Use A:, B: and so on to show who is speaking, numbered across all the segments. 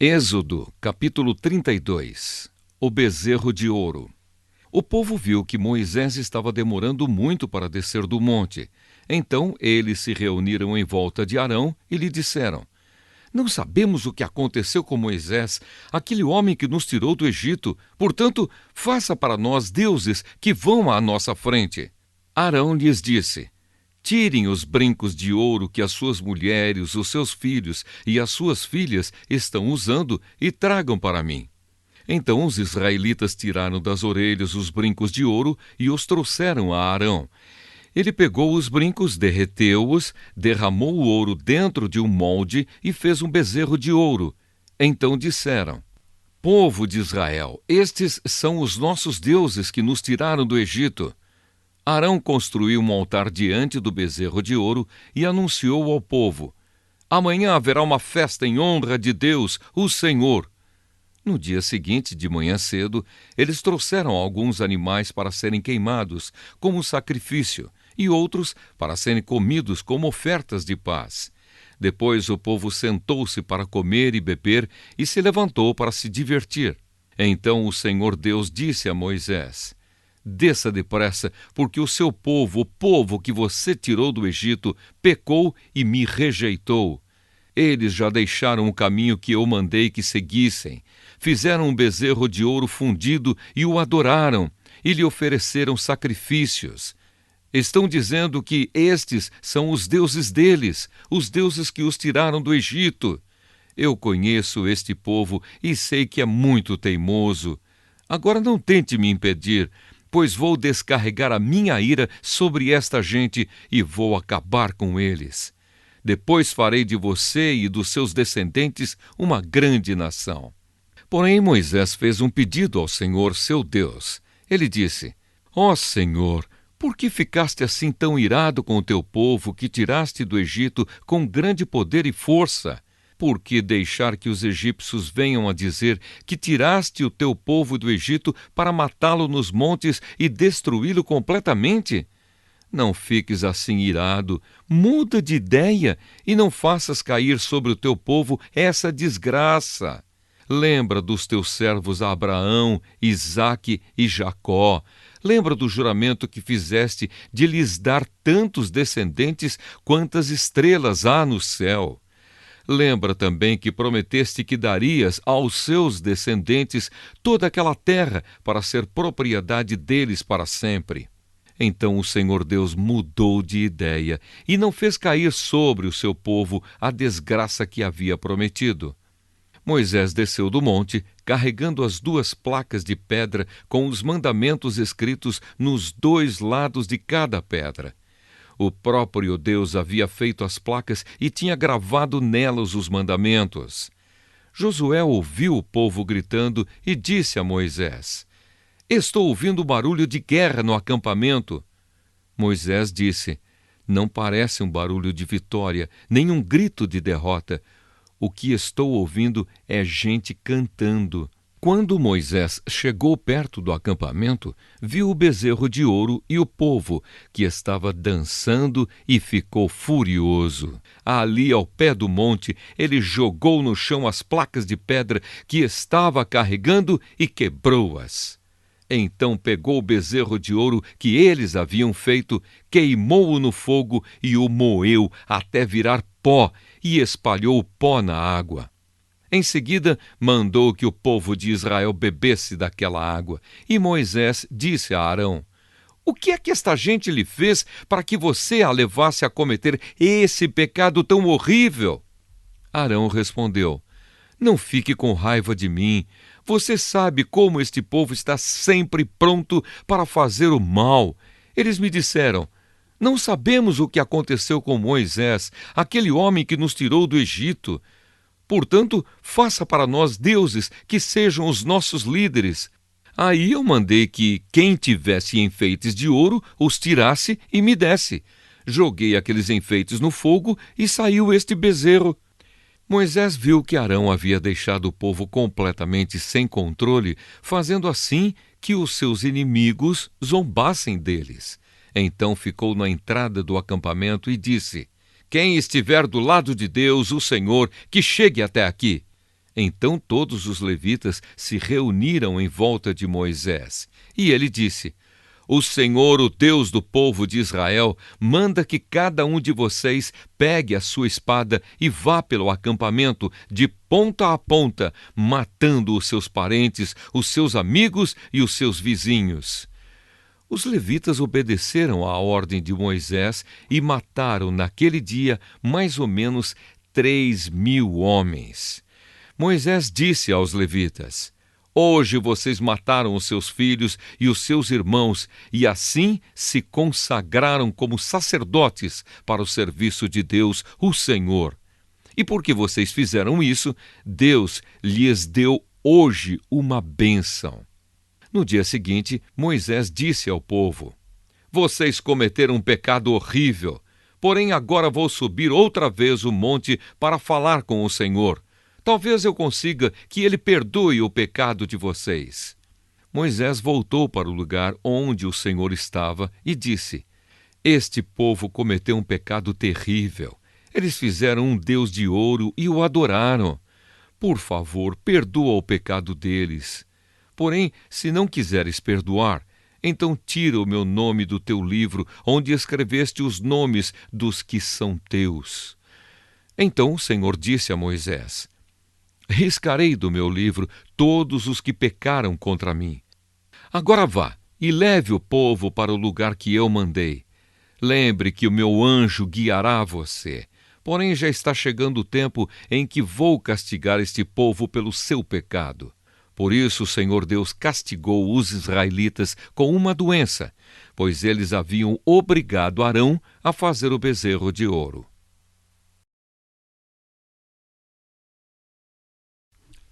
A: Êxodo, capítulo 32. O bezerro de ouro. O povo viu que Moisés estava demorando muito para descer do monte. Então eles se reuniram em volta de Arão e lhe disseram: Não sabemos o que aconteceu com Moisés, aquele homem que nos tirou do Egito. Portanto, faça para nós deuses que vão à nossa frente. Arão lhes disse: Tirem os brincos de ouro que as suas mulheres, os seus filhos e as suas filhas estão usando e tragam para mim. Então os israelitas tiraram das orelhas os brincos de ouro e os trouxeram a Arão. Ele pegou os brincos, derreteu-os, derramou o ouro dentro de um molde e fez um bezerro de ouro. Então disseram: Povo de Israel, estes são os nossos deuses que nos tiraram do Egito. Arão construiu um altar diante do bezerro de ouro e anunciou ao povo: Amanhã haverá uma festa em honra de Deus, o Senhor. No dia seguinte, de manhã cedo, eles trouxeram alguns animais para serem queimados como sacrifício e outros para serem comidos como ofertas de paz. Depois o povo sentou-se para comer e beber e se levantou para se divertir. Então o Senhor Deus disse a Moisés: Desça depressa, porque o seu povo, o povo que você tirou do Egito, pecou e me rejeitou. Eles já deixaram o caminho que eu mandei que seguissem. Fizeram um bezerro de ouro fundido e o adoraram, e lhe ofereceram sacrifícios. Estão dizendo que estes são os deuses deles, os deuses que os tiraram do Egito. Eu conheço este povo e sei que é muito teimoso. Agora não tente me impedir, pois vou descarregar a minha ira sobre esta gente e vou acabar com eles. Depois farei de você e dos seus descendentes uma grande nação. Porém, Moisés fez um pedido ao Senhor, seu Deus. Ele disse: Ó Senhor, por que ficaste assim tão irado com o teu povo que tiraste do Egito com grande poder e força? Por que deixar que os egípcios venham a dizer que tiraste o teu povo do Egito para matá-lo nos montes e destruí-lo completamente? Não fiques assim irado, muda de ideia e não faças cair sobre o teu povo essa desgraça. Lembra dos teus servos Abraão, Isaque e Jacó. Lembra do juramento que fizeste de lhes dar tantos descendentes quantas estrelas há no céu. Lembra também que prometeste que darias aos seus descendentes toda aquela terra para ser propriedade deles para sempre. Então o Senhor Deus mudou de ideia e não fez cair sobre o seu povo a desgraça que havia prometido. Moisés desceu do monte, carregando as 2 placas de pedra com os mandamentos escritos nos 2 lados de cada pedra. O próprio Deus havia feito as placas e tinha gravado nelas os mandamentos. Josué ouviu o povo gritando e disse a Moisés: Estou ouvindo barulho de guerra no acampamento. Moisés disse: Não parece um barulho de vitória, nem um grito de derrota. O que estou ouvindo é gente cantando. Quando Moisés chegou perto do acampamento, viu o bezerro de ouro e o povo, que estava dançando, e ficou furioso. Ali, ao pé do monte, ele jogou no chão as placas de pedra que estava carregando e quebrou-as. Então pegou o bezerro de ouro que eles haviam feito, queimou-o no fogo e o moeu até virar pó e espalhou o pó na água. Em seguida, mandou que o povo de Israel bebesse daquela água. E Moisés disse a Arão: O que é que esta gente lhe fez para que você a levasse a cometer esse pecado tão horrível? Arão respondeu: Não fique com raiva de mim. Você sabe como este povo está sempre pronto para fazer o mal. Eles me disseram: Não sabemos o que aconteceu com Moisés, aquele homem que nos tirou do Egito. Portanto, faça para nós deuses que sejam os nossos líderes. Aí eu mandei que quem tivesse enfeites de ouro os tirasse e me desse. Joguei aqueles enfeites no fogo e saiu este bezerro. Moisés viu que Arão havia deixado o povo completamente sem controle, fazendo assim que os seus inimigos zombassem deles. Então ficou na entrada do acampamento e disse: Quem estiver do lado de Deus, o Senhor, que chegue até aqui. Então todos os levitas se reuniram em volta de Moisés. E ele disse: O Senhor, o Deus do povo de Israel, manda que cada um de vocês pegue a sua espada e vá pelo acampamento de ponta a ponta, matando os seus parentes, os seus amigos e os seus vizinhos. Os levitas obedeceram à ordem de Moisés e mataram naquele dia mais ou menos 3.000 homens. Moisés disse aos levitas: Hoje vocês mataram os seus filhos e os seus irmãos e assim se consagraram como sacerdotes para o serviço de Deus, o Senhor. E porque vocês fizeram isso, Deus lhes deu hoje uma bênção. No dia seguinte, Moisés disse ao povo: Vocês cometeram um pecado horrível, porém agora vou subir outra vez o monte para falar com o Senhor. Talvez eu consiga que ele perdoe o pecado de vocês. Moisés voltou para o lugar onde o Senhor estava e disse: Este povo cometeu um pecado terrível. Eles fizeram um Deus de ouro e o adoraram. Por favor, perdoa o pecado deles. Porém, se não quiseres perdoar, então tira o meu nome do teu livro, onde escreveste os nomes dos que são teus. Então o Senhor disse a Moisés: Riscarei do meu livro todos os que pecaram contra mim. Agora vá e leve o povo para o lugar que eu mandei. Lembre que o meu anjo guiará você. Porém, já está chegando o tempo em que vou castigar este povo pelo seu pecado. Por isso o Senhor Deus castigou os israelitas com uma doença, pois eles haviam obrigado Arão a fazer o bezerro de ouro.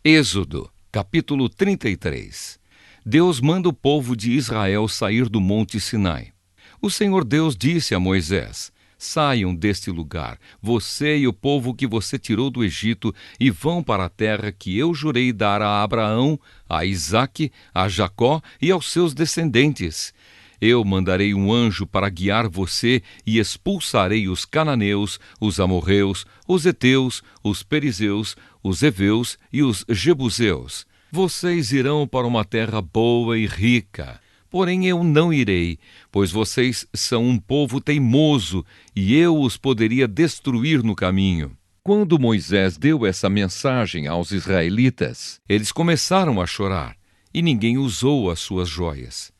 A: Êxodo, capítulo 33. Deus manda o povo de Israel sair do monte Sinai. O Senhor Deus disse a Moisés: Saiam deste lugar, você e o povo que você tirou do Egito, e vão para a terra que eu jurei dar a Abraão, a Isaque, a Jacó e aos seus descendentes. Eu mandarei um anjo para guiar você e expulsarei os cananeus, os amorreus, os heteus, os perizeus, os heveus e os jebuseus. Vocês irão para uma terra boa e rica. Porém eu não irei, pois vocês são um povo teimoso e eu os poderia destruir no caminho. Quando Moisés deu essa mensagem aos israelitas, eles começaram a chorar e ninguém usou as suas joias.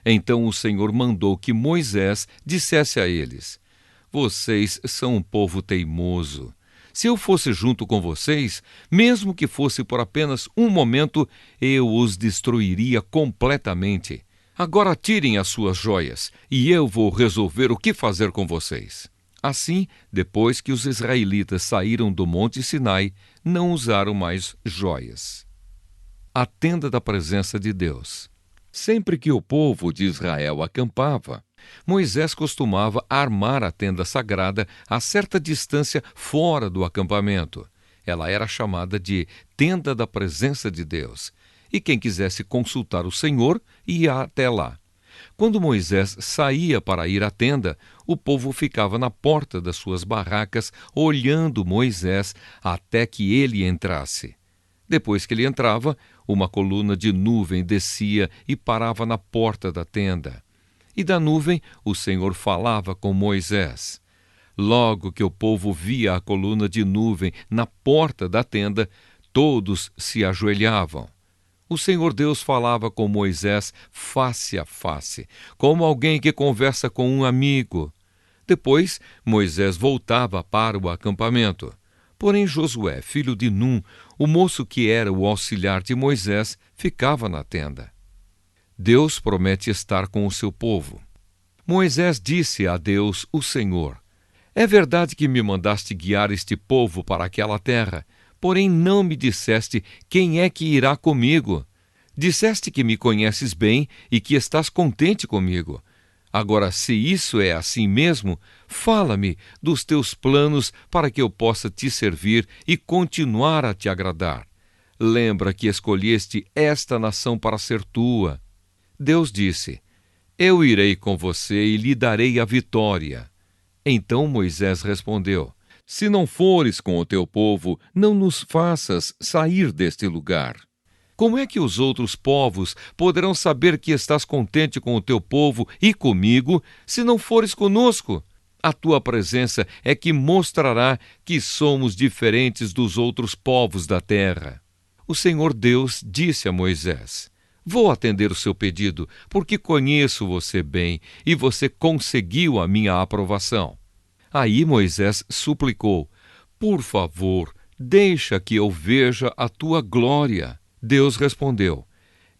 A: Então o Senhor mandou que Moisés dissesse a eles: Vocês são um povo teimoso. Se eu fosse junto com vocês, mesmo que fosse por apenas um momento, eu os destruiria completamente. Agora tirem as suas joias, e eu vou resolver o que fazer com vocês. Assim, depois que os israelitas saíram do Monte Sinai, não usaram mais joias. A tenda da presença de Deus. Sempre que o povo de Israel acampava, Moisés costumava armar a tenda sagrada a certa distância fora do acampamento. Ela era chamada de tenda da presença de Deus, e quem quisesse consultar o Senhor ia até lá. Quando Moisés saía para ir à tenda, o povo ficava na porta das suas barracas olhando Moisés até que ele entrasse. Depois que ele entrava, uma coluna de nuvem descia e parava na porta da tenda. E da nuvem o Senhor falava com Moisés. Logo que o povo via a coluna de nuvem na porta da tenda, todos se ajoelhavam. O Senhor Deus falava com Moisés face a face, como alguém que conversa com um amigo. Depois, Moisés voltava para o acampamento. Porém, Josué, filho de Num, o moço que era o auxiliar de Moisés, ficava na tenda. Deus promete estar com o seu povo. Moisés disse a Deus, o Senhor: É verdade que me mandaste guiar este povo para aquela terra, porém não me disseste quem é que irá comigo. Disseste que me conheces bem e que estás contente comigo. Agora, se isso é assim mesmo, fala-me dos teus planos para que eu possa te servir e continuar a te agradar. Lembra que escolheste esta nação para ser tua. Deus disse: Eu irei com você e lhe darei a vitória. Então Moisés respondeu: Se não fores com o teu povo, não nos faças sair deste lugar. Como é que os outros povos poderão saber que estás contente com o teu povo e comigo, se não fores conosco? A tua presença é que mostrará que somos diferentes dos outros povos da terra. O Senhor Deus disse a Moisés: Vou atender o seu pedido, porque conheço você bem e você conseguiu a minha aprovação. Aí Moisés suplicou: Por favor, deixa que eu veja a tua glória. Deus respondeu: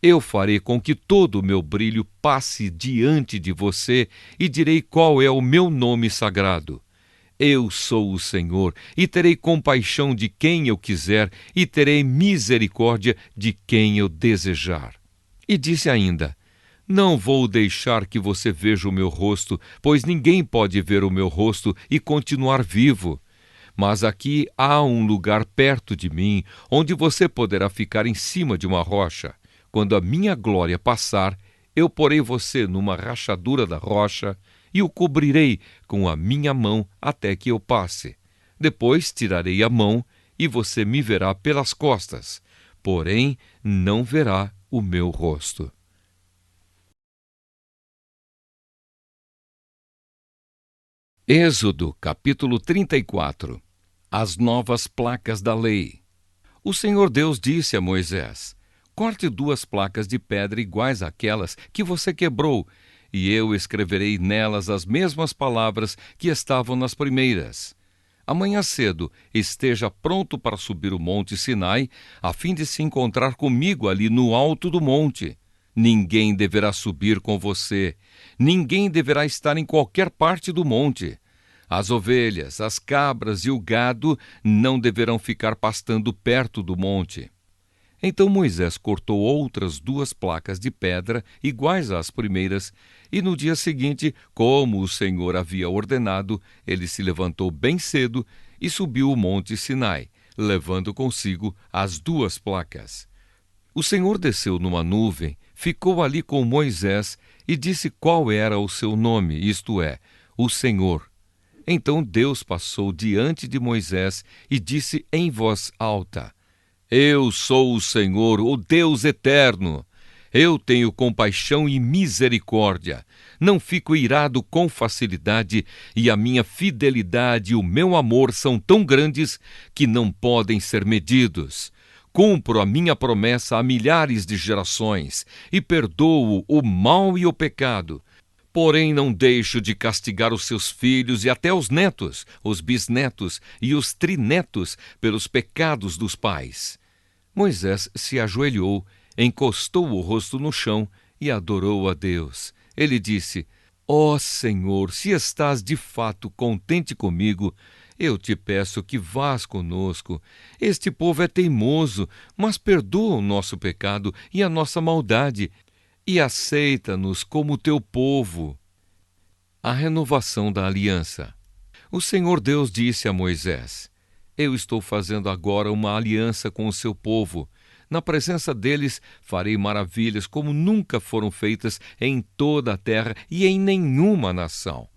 A: Eu farei com que todo o meu brilho passe diante de você e direi qual é o meu nome sagrado. Eu sou o Senhor e terei compaixão de quem eu quiser e terei misericórdia de quem eu desejar. E disse ainda: Não vou deixar que você veja o meu rosto, pois ninguém pode ver o meu rosto e continuar vivo. Mas aqui há um lugar perto de mim, onde você poderá ficar em cima de uma rocha. Quando a minha glória passar, eu porei você numa rachadura da rocha e o cobrirei com a minha mão até que eu passe. Depois tirarei a mão e você me verá pelas costas, porém não verá o meu rosto. Êxodo, capítulo 34. As novas placas da lei. O Senhor Deus disse a Moisés: Corte 2 placas de pedra iguais àquelas que você quebrou, e eu escreverei nelas as mesmas palavras que estavam nas primeiras. Amanhã cedo esteja pronto para subir o monte Sinai, a fim de se encontrar comigo ali no alto do monte. Ninguém deverá subir com você, ninguém deverá estar em qualquer parte do monte. As ovelhas, as cabras e o gado não deverão ficar pastando perto do monte. Então Moisés cortou outras 2 placas de pedra, iguais às primeiras, e no dia seguinte, como o Senhor havia ordenado, ele se levantou bem cedo e subiu o monte Sinai, levando consigo as 2 placas. O Senhor desceu numa nuvem, ficou ali com Moisés e disse qual era o seu nome, isto é, o Senhor. Então Deus passou diante de Moisés e disse em voz alta: Eu sou o Senhor, o Deus eterno. Eu tenho compaixão e misericórdia. Não fico irado com facilidade, e a minha fidelidade e o meu amor são tão grandes que não podem ser medidos. Cumpro a minha promessa a milhares de gerações e perdoo o mal e o pecado. Porém, não deixo de castigar os seus filhos e até os netos, os bisnetos e os trinetos pelos pecados dos pais. Moisés se ajoelhou, encostou o rosto no chão e adorou a Deus. Ele disse: Ó Senhor, se estás de fato contente comigo, eu te peço que vás conosco. Este povo é teimoso, mas perdoa o nosso pecado e a nossa maldade, e aceita-nos como teu povo. A renovação da aliança. O Senhor Deus disse a Moisés: Eu estou fazendo agora uma aliança com o seu povo. Na presença deles farei maravilhas como nunca foram feitas em toda a terra e em nenhuma nação.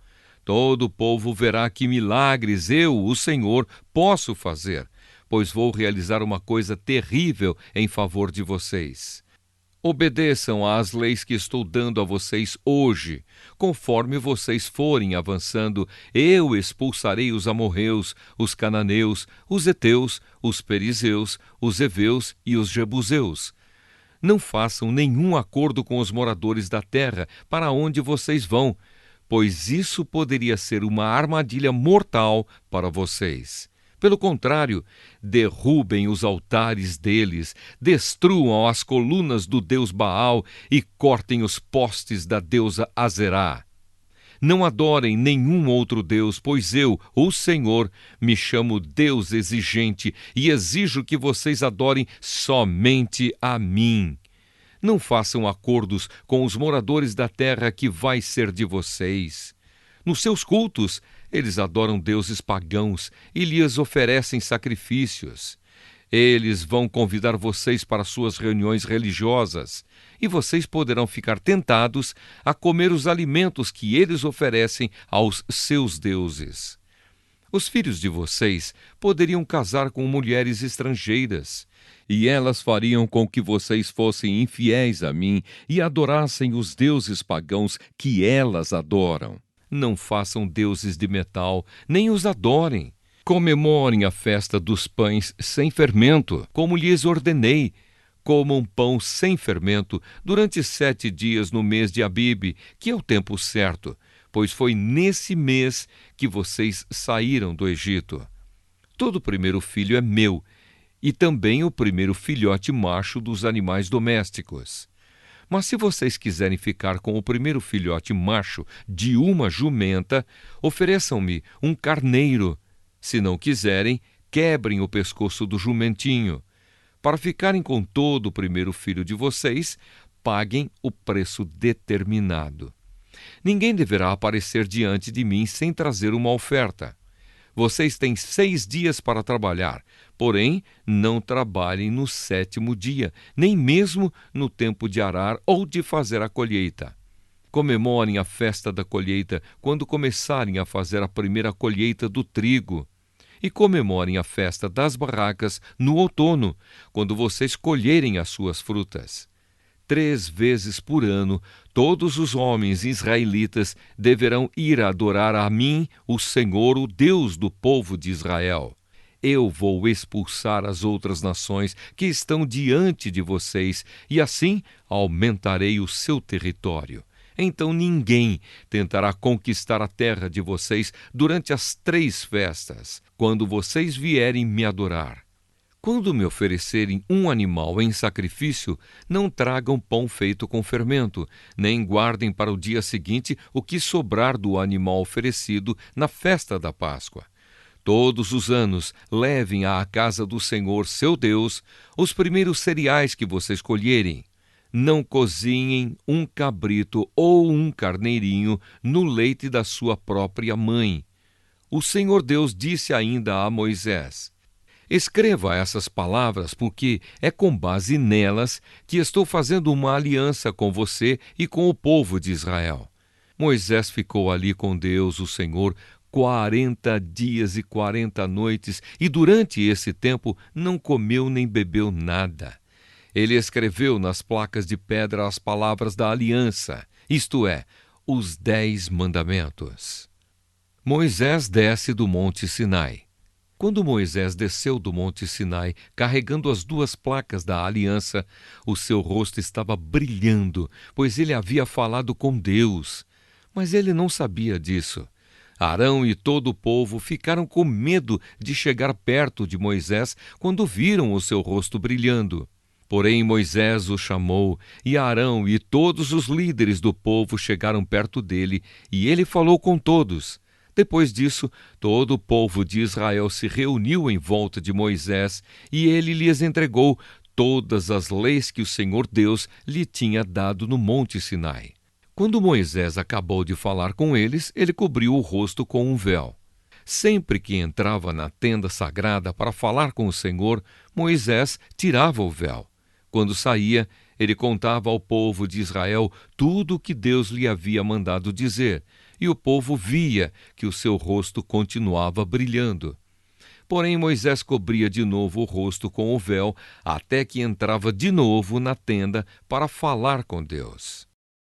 A: Todo o povo verá que milagres eu, o Senhor, posso fazer, pois vou realizar uma coisa terrível em favor de vocês. Obedeçam às leis que estou dando a vocês hoje. Conforme vocês forem avançando, eu expulsarei os amorreus, os cananeus, os heteus, os perizeus, os heveus e os jebuseus. Não façam nenhum acordo com os moradores da terra para onde vocês vão, pois isso poderia ser uma armadilha mortal para vocês. Pelo contrário, derrubem os altares deles, destruam as colunas do deus Baal e cortem os postes da deusa Azerá. Não adorem nenhum outro deus, pois eu, o Senhor, me chamo Deus exigente e exijo que vocês adorem somente a mim. Não façam acordos com os moradores da terra que vai ser de vocês. Nos seus cultos, eles adoram deuses pagãos e lhes oferecem sacrifícios. Eles vão convidar vocês para suas reuniões religiosas e vocês poderão ficar tentados a comer os alimentos que eles oferecem aos seus deuses. Os filhos de vocês poderiam casar com mulheres estrangeiras, e elas fariam com que vocês fossem infiéis a mim e adorassem os deuses pagãos que elas adoram. Não façam deuses de metal, nem os adorem. Comemorem a festa dos pães sem fermento, como lhes ordenei. Comam pão sem fermento durante 7 dias no mês de Abibe, que é o tempo certo, pois foi nesse mês que vocês saíram do Egito. Todo primeiro filho é meu, e também o primeiro filhote macho dos animais domésticos. Mas se vocês quiserem ficar com o primeiro filhote macho de uma jumenta, ofereçam-me um carneiro. Se não quiserem, quebrem o pescoço do jumentinho. Para ficarem com todo o primeiro filho de vocês, paguem o preço determinado. Ninguém deverá aparecer diante de mim sem trazer uma oferta. Vocês têm 6 dias para trabalhar, porém não trabalhem no 7º dia, nem mesmo no tempo de arar ou de fazer a colheita. Comemorem a festa da colheita quando começarem a fazer a primeira colheita do trigo. E comemorem a festa das barracas no outono, quando vocês colherem as suas frutas. 3 vezes por ano, todos os homens israelitas deverão ir adorar a mim, o Senhor, o Deus do povo de Israel. Eu vou expulsar as outras nações que estão diante de vocês, e assim aumentarei o seu território. Então ninguém tentará conquistar a terra de vocês durante as 3 festas, quando vocês vierem me adorar. Quando me oferecerem um animal em sacrifício, não tragam pão feito com fermento, nem guardem para o dia seguinte o que sobrar do animal oferecido na festa da Páscoa. Todos os anos levem à casa do Senhor, seu Deus, os primeiros cereais que vocês colherem. Não cozinhem um cabrito ou um carneirinho no leite da sua própria mãe. O Senhor Deus disse ainda a Moisés: escreva essas palavras, porque é com base nelas que estou fazendo uma aliança com você e com o povo de Israel. Moisés ficou ali com Deus, o Senhor, 40 dias e 40 noites, e durante esse tempo não comeu nem bebeu nada. Ele escreveu nas placas de pedra as palavras da aliança, isto é, os 10 mandamentos. Moisés desce do Monte Sinai. Quando Moisés desceu do Monte Sinai, carregando as 2 placas da aliança, o seu rosto estava brilhando, pois ele havia falado com Deus. Mas ele não sabia disso. Arão e todo o povo ficaram com medo de chegar perto de Moisés quando viram o seu rosto brilhando. Porém Moisés o chamou, e Arão e todos os líderes do povo chegaram perto dele, e ele falou com todos. Depois disso, todo o povo de Israel se reuniu em volta de Moisés, e ele lhes entregou todas as leis que o Senhor Deus lhe tinha dado no Monte Sinai. Quando Moisés acabou de falar com eles, ele cobriu o rosto com um véu. Sempre que entrava na tenda sagrada para falar com o Senhor, Moisés tirava o véu. Quando saía, ele contava ao povo de Israel tudo o que Deus lhe havia mandado dizer, e o povo via que o seu rosto continuava brilhando. Porém, Moisés cobria de novo o rosto com o véu, até que entrava de novo na tenda para falar com Deus.